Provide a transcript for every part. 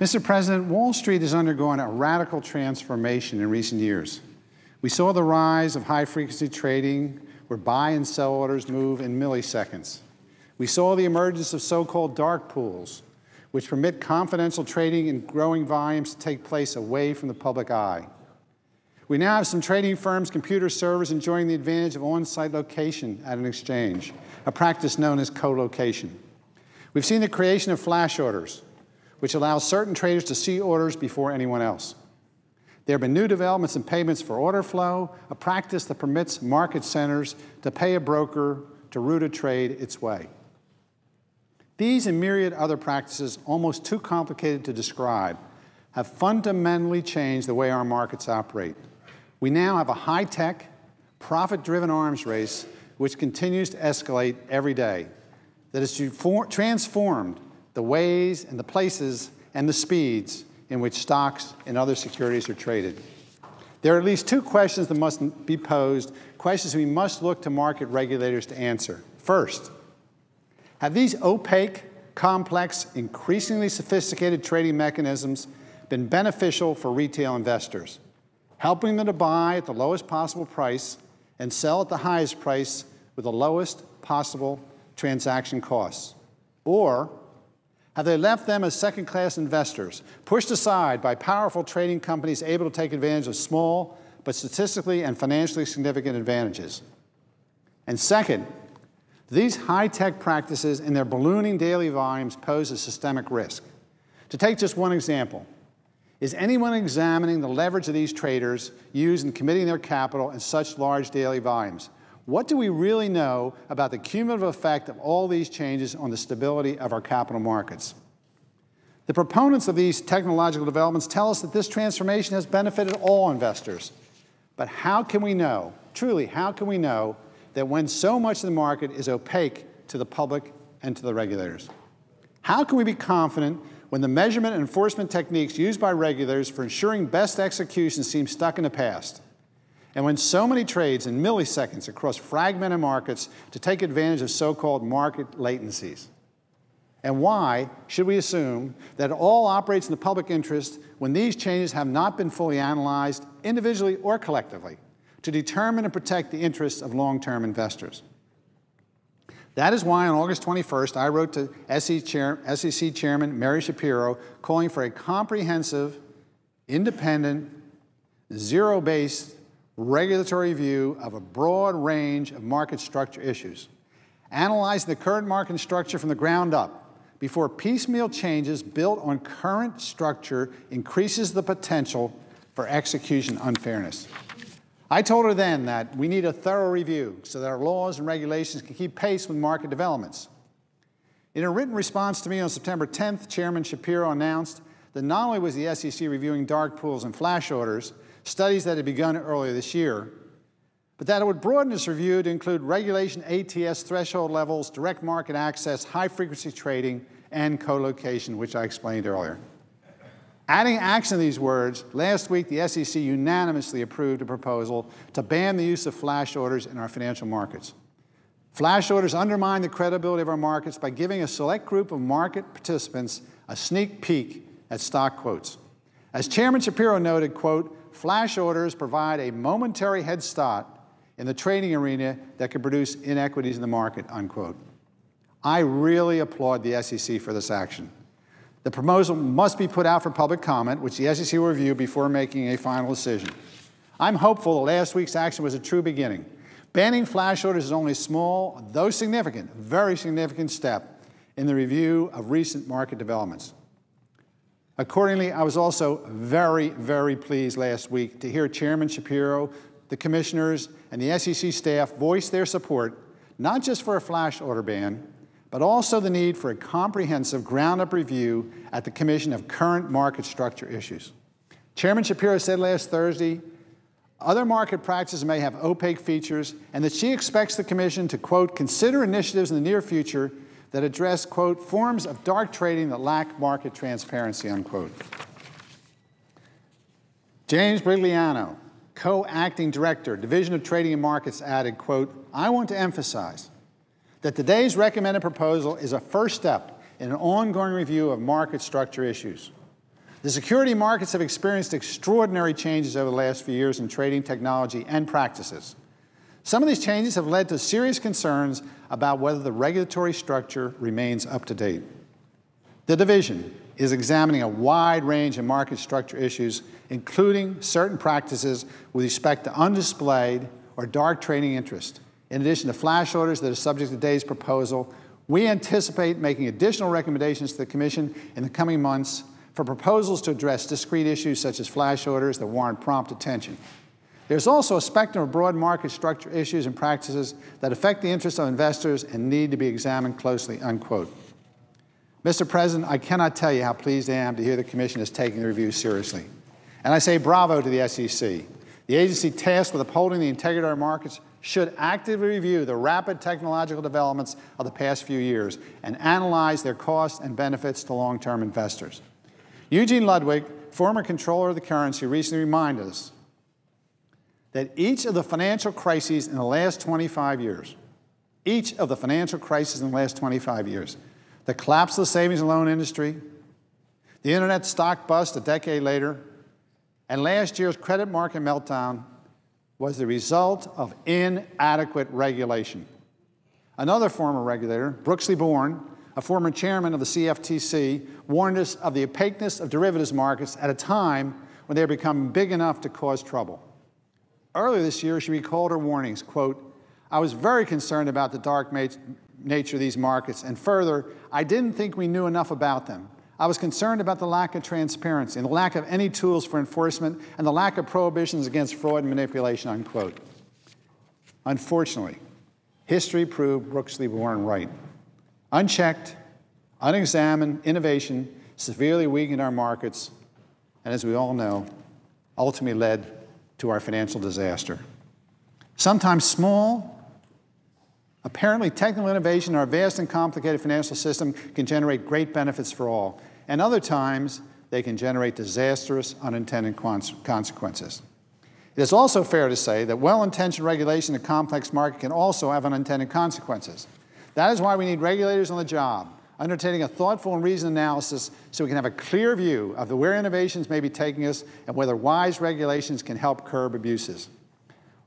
Mr. President, Wall Street has undergone a radical transformation in recent years. We saw the rise of high-frequency trading, where buy and sell orders move in milliseconds. We saw the emergence of so-called dark pools, which permit confidential trading in growing volumes to take place away from the public eye. We now have some trading firms, computer servers enjoying the advantage of on-site location at an exchange, a practice known as co-location. We've seen the creation of flash orders, which allows certain traders to see orders before anyone else. There have been new developments in payments for order flow, a practice that permits market centers to pay a broker to route a trade its way. These and myriad other practices, almost too complicated to describe, have fundamentally changed the way our markets operate. We now have a high-tech, profit-driven arms race which continues to escalate every day, that has transformed the ways and the places and the speeds in which stocks and other securities are traded. There are at least two questions that must be posed, questions we must look to market regulators to answer. First, have these opaque, complex, increasingly sophisticated trading mechanisms been beneficial for retail investors, helping them to buy at the lowest possible price and sell at the highest price with the lowest possible transaction costs? Or have they left them as second-class investors, pushed aside by powerful trading companies able to take advantage of small but statistically and financially significant advantages? And second, these high-tech practices and their ballooning daily volumes pose a systemic risk. To take just one example, is anyone examining the leverage of these traders used in committing their capital in such large daily volumes? What do we really know about the cumulative effect of all these changes on the stability of our capital markets? The proponents of these technological developments tell us that this transformation has benefited all investors. But how can we know, truly, how can we know that when so much of the market is opaque to the public and to the regulators? How can we be confident when the measurement and enforcement techniques used by regulators for ensuring best execution seem stuck in the past? And when so many trades in milliseconds across fragmented markets to take advantage of so-called market latencies? And why should we assume that it all operates in the public interest when these changes have not been fully analyzed, individually or collectively, to determine and protect the interests of long-term investors? That is why on August 21st, I wrote to SEC Chairman Mary Shapiro calling for a comprehensive, independent, zero-based regulatory view of a broad range of market structure issues, analyzing the current market structure from the ground up before piecemeal changes built on current structure increases the potential for execution unfairness. I told her then that we need a thorough review so that our laws and regulations can keep pace with market developments. In a written response to me on September 10th, Chairman Shapiro announced that not only was the SEC reviewing dark pools and flash orders, studies that had begun earlier this year, but that it would broaden its review to include regulation ATS threshold levels, direct market access, high-frequency trading, and co-location, which I explained earlier. Adding action to these words, last week the SEC unanimously approved a proposal to ban the use of flash orders in our financial markets. Flash orders undermine the credibility of our markets by giving a select group of market participants a sneak peek at stock quotes. As Chairman Shapiro noted, quote, flash orders provide a momentary head start in the trading arena that can produce inequities in the market, unquote. I really applaud the SEC for this action. The proposal must be put out for public comment, which the SEC will review before making a final decision. I'm hopeful that last week's action was a true beginning. Banning flash orders is only a small, though significant, very significant step in the review of recent market developments. Accordingly, I was also very, very pleased last week to hear Chairman Shapiro, the commissioners, and the SEC staff voice their support, not just for a flash order ban, but also the need for a comprehensive ground-up review at the Commission of current market structure issues. Chairman Shapiro said last Thursday, other market practices may have opaque features, and that she expects the Commission to, quote, consider initiatives in the near future that address, quote, forms of dark trading that lack market transparency, unquote. James Brigliano, co-acting director, Division of Trading and Markets, added, quote, I want to emphasize that today's recommended proposal is a first step in an ongoing review of market structure issues. The security markets have experienced extraordinary changes over the last few years in trading technology and practices. Some of these changes have led to serious concerns about whether the regulatory structure remains up to date. The division is examining a wide range of market structure issues, including certain practices with respect to undisplayed or dark trading interest. In addition to flash orders that are subject to today's proposal, we anticipate making additional recommendations to the Commission in the coming months for proposals to address discrete issues such as flash orders that warrant prompt attention. There's also a spectrum of broad market structure issues and practices that affect the interests of investors and need to be examined closely, unquote. Mr. President, I cannot tell you how pleased I am to hear the Commission is taking the review seriously. And I say bravo to the SEC. The agency tasked with upholding the integrity of our markets should actively review the rapid technological developments of the past few years and analyze their costs and benefits to long-term investors. Eugene Ludwig, former controller of the currency, recently reminded us that each of the financial crises in the last 25 years, the collapse of the savings and loan industry, the internet stock bust a decade later, and last year's credit market meltdown was the result of inadequate regulation. Another former regulator, Brooks Bourne, a former chairman of the CFTC, warned us of the opaqueness of derivatives markets at a time when they had become big enough to cause trouble. Earlier this year, she recalled her warnings, quote, "I was very concerned about the dark nature of these markets, and further, I didn't think we knew enough about them. I was concerned about the lack of transparency and the lack of any tools for enforcement and the lack of prohibitions against fraud and manipulation," unquote. Unfortunately, history proved Brooks Bourne right. Unchecked, unexamined innovation severely weakened our markets, and as we all know, ultimately led to our financial disaster. Sometimes small, apparently technical innovation in our vast and complicated financial system can generate great benefits for all, and other times they can generate disastrous unintended consequences. It is also fair to say that well-intentioned regulation in a complex market can also have unintended consequences. That is why we need regulators on the job, undertaking a thoughtful and reasoned analysis so we can have a clear view of where innovations may be taking us and whether wise regulations can help curb abuses.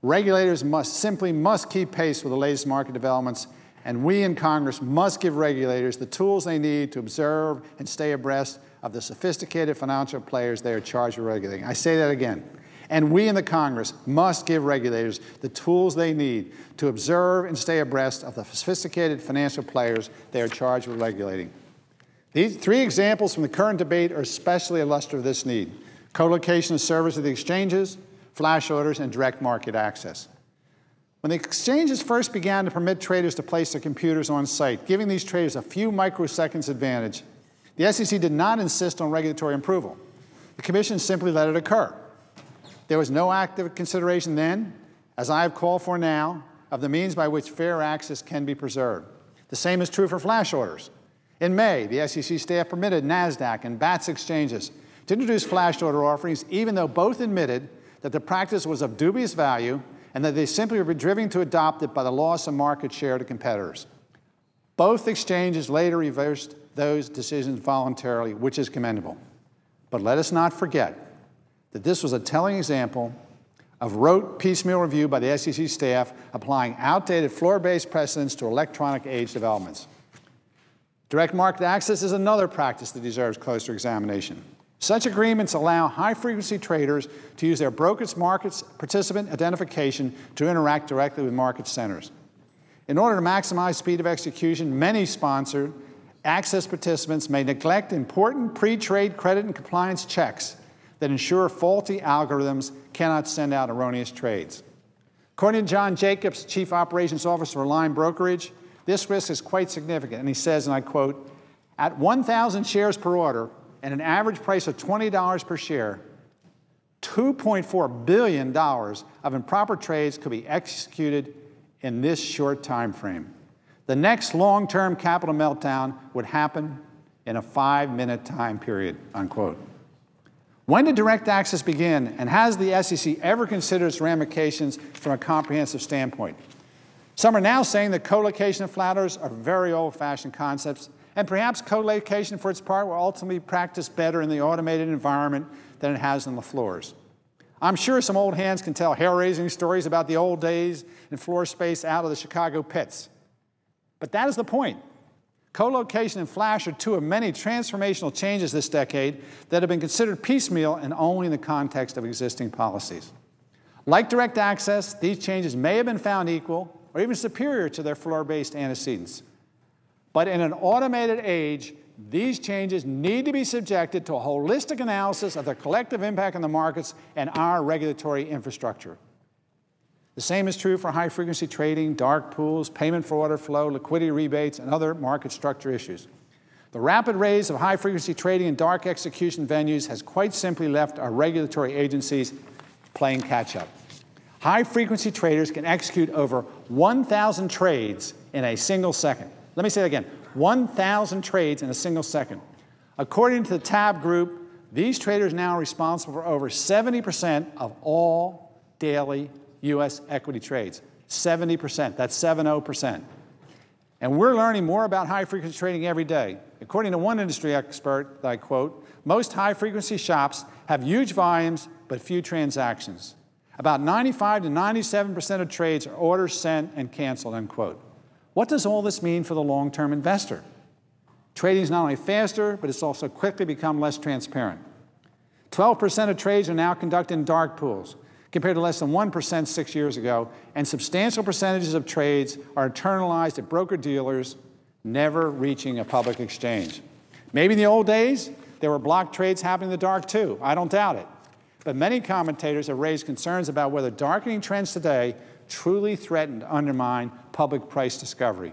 Regulators simply must keep pace with the latest market developments, and we in Congress must give regulators the tools they need to observe and stay abreast of the sophisticated financial players they are charged with regulating. I say that again. And we in the Congress must give regulators the tools they need to observe and stay abreast of the sophisticated financial players they are charged with regulating. These three examples from the current debate are especially illustrative of this need: co-location of service of the exchanges, flash orders, and direct market access. When the exchanges first began to permit traders to place their computers on site, giving these traders a few microseconds advantage, the SEC did not insist on regulatory approval. The Commission simply let it occur. There was no active consideration then, as I have called for now, of the means by which fair access can be preserved. The same is true for flash orders. In May, the SEC staff permitted NASDAQ and BATS exchanges to introduce flash order offerings, even though both admitted that the practice was of dubious value and that they simply were driven to adopt it by the loss of market share to competitors. Both exchanges later reversed those decisions voluntarily, which is commendable. But let us not forget that this was a telling example of rote piecemeal review by the SEC staff applying outdated floor-based precedents to electronic age developments. Direct market access is another practice that deserves closer examination. Such agreements allow high-frequency traders to use their brokerage markets participant identification to interact directly with market centers. In order to maximize speed of execution, many sponsored access participants may neglect important pre-trade credit and compliance checks that ensure faulty algorithms cannot send out erroneous trades. According to John Jacobs, Chief Operations Officer for Lime Brokerage, this risk is quite significant, and he says, and I quote, "At 1,000 shares per order and an average price of $20 per share, $2.4 billion of improper trades could be executed in this short time frame. The next long-term capital meltdown would happen in a 5-minute time period," unquote. When did direct access begin, and has the SEC ever considered its ramifications from a comprehensive standpoint? Some are now saying that co-location of flat orders are very old-fashioned concepts, And perhaps co-location, for its part, will ultimately practice better in the automated environment than it has on the floors. I'm sure some old hands can tell hair-raising stories about the old days in floor space out of the Chicago pits. But that is the point. Co-location and flash are two of many transformational changes this decade that have been considered piecemeal and only in the context of existing policies. Like direct access, these changes may have been found equal or even superior to their floor-based antecedents. But in an automated age, these changes need to be subjected to a holistic analysis of their collective impact on the markets and our regulatory infrastructure. The same is true for high-frequency trading, dark pools, payment for order flow, liquidity rebates, and other market structure issues. The rapid rise of high-frequency trading and dark execution venues has quite simply left our regulatory agencies playing catch-up. High-frequency traders can execute over 1,000 trades in a single second. Let me say that again, 1,000 trades in a single second. According to the TAB Group, these traders now are responsible for over 70% of all daily U.S. equity trades. 70%, that's 70%. And we're learning more about high-frequency trading every day. According to one industry expert that I quote, most high-frequency shops have huge volumes but few transactions. About 95 to 97% of trades are orders sent and canceled, unquote. What does all this mean for the long-term investor? Trading is not only faster, but it's also quickly become less transparent. 12% of trades are now conducted in dark pools, compared to less than 1% 6 years ago, and substantial percentages of trades are internalized at broker-dealers, never reaching a public exchange. Maybe in the old days, there were block trades happening in the dark too. I don't doubt it. But many commentators have raised concerns about whether darkening trends today truly threaten to undermine public price discovery.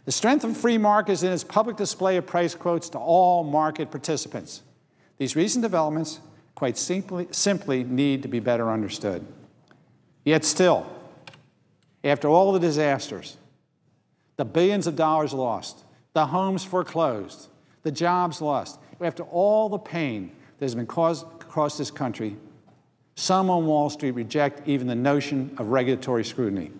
The strength of free market is in its public display of price quotes to all market participants. These recent developments quite simply need to be better understood. Yet still, after all the disasters, the billions of dollars lost, the homes foreclosed, the jobs lost, after all the pain that has been caused across this country, some on Wall Street reject even the notion of regulatory scrutiny.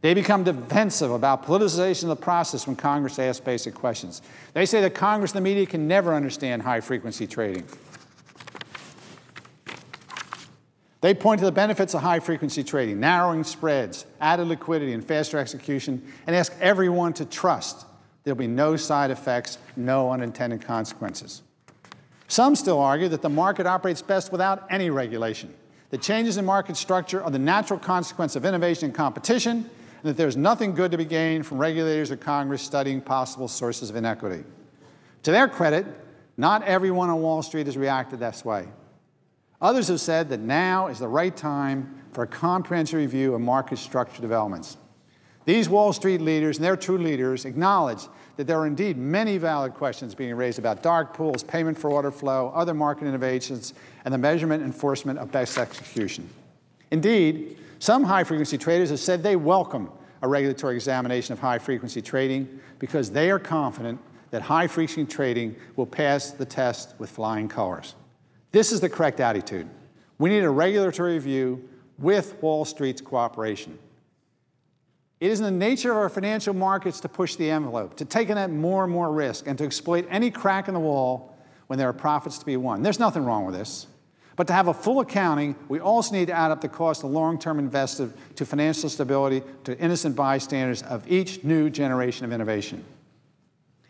They become defensive about politicization of the process when Congress asks basic questions. They say that Congress and the media can never understand high-frequency trading. They point to the benefits of high-frequency trading, narrowing spreads, added liquidity, and faster execution, and ask everyone to trust there'll be no side effects, no unintended consequences. Some still argue that the market operates best without any regulation. The changes in market structure are the natural consequence of innovation and competition, and that there's nothing good to be gained from regulators or Congress studying possible sources of inequity. To their credit, not everyone on Wall Street has reacted this way. Others have said that now is the right time for a comprehensive review of market structure developments. These Wall Street leaders, and they're true leaders, acknowledge that there are indeed many valid questions being raised about dark pools, payment for order flow, other market innovations, and the measurement and enforcement of best execution. Indeed, some high-frequency traders have said they welcome a regulatory examination of high-frequency trading because they are confident that high-frequency trading will pass the test with flying colors. This is the correct attitude. We need a regulatory review with Wall Street's cooperation. It is in the nature of our financial markets to push the envelope, to take in more and more risk, and to exploit any crack in the wall when there are profits to be won. There's nothing wrong with this. But to have a full accounting, we also need to add up the cost of long-term investment to financial stability, to innocent bystanders of each new generation of innovation.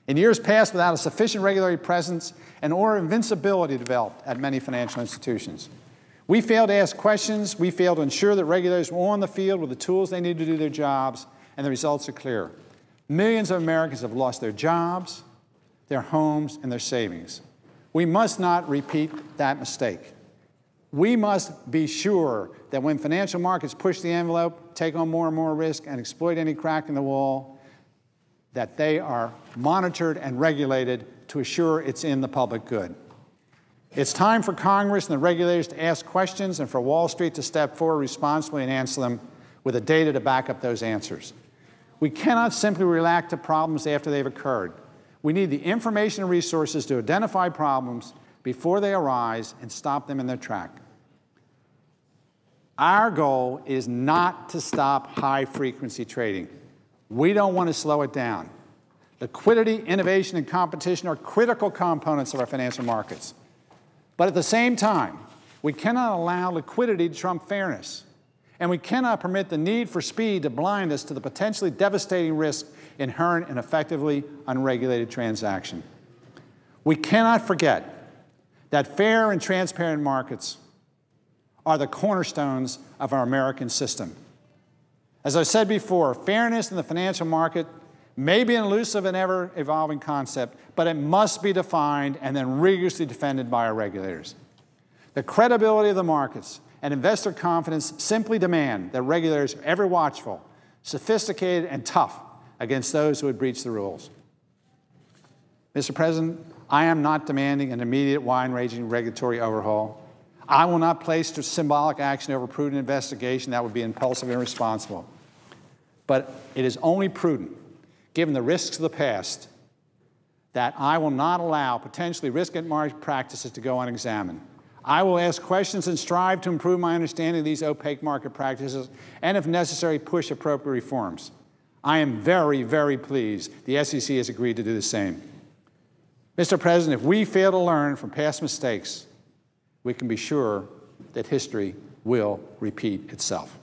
In years past, without a sufficient regulatory presence, an aura of invincibility developed at many financial institutions. We failed to ask questions. We failed to ensure that regulators were on the field with the tools they need to do their jobs, and the results are clear. Millions of Americans have lost their jobs, their homes, and their savings. We must not repeat that mistake. We must be sure that when financial markets push the envelope, take on more and more risk, and exploit any crack in the wall, that they are monitored and regulated to assure it's in the public good. It's time for Congress and the regulators to ask questions and for Wall Street to step forward responsibly and answer them with the data to back up those answers. We cannot simply react to problems after they've occurred. We need the information and resources to identify problems before they arise and stop them in their track. Our goal is not to stop high-frequency trading. We don't want to slow it down. Liquidity, innovation, and competition are critical components of our financial markets. But at the same time, we cannot allow liquidity to trump fairness. And we cannot permit the need for speed to blind us to the potentially devastating risk inherent in effectively unregulated transaction. We cannot forget that fair and transparent markets are the cornerstones of our American system. As I said before, fairness in the financial market may be an elusive and ever-evolving concept, but it must be defined and then rigorously defended by our regulators. The credibility of the markets and investor confidence simply demand that regulators are ever watchful, sophisticated, and tough against those who would breach the rules. Mr. President, I am not demanding an immediate wide-ranging regulatory overhaul. I will not place symbolic action over prudent investigation that would be impulsive and irresponsible. But it is only prudent, given the risks of the past, that I will not allow potentially risky market practices to go unexamined. I will ask questions and strive to improve my understanding of these opaque market practices and, if necessary, push appropriate reforms. I am very, very pleased the SEC has agreed to do the same. Mr. President, if we fail to learn from past mistakes, we can be sure that history will repeat itself.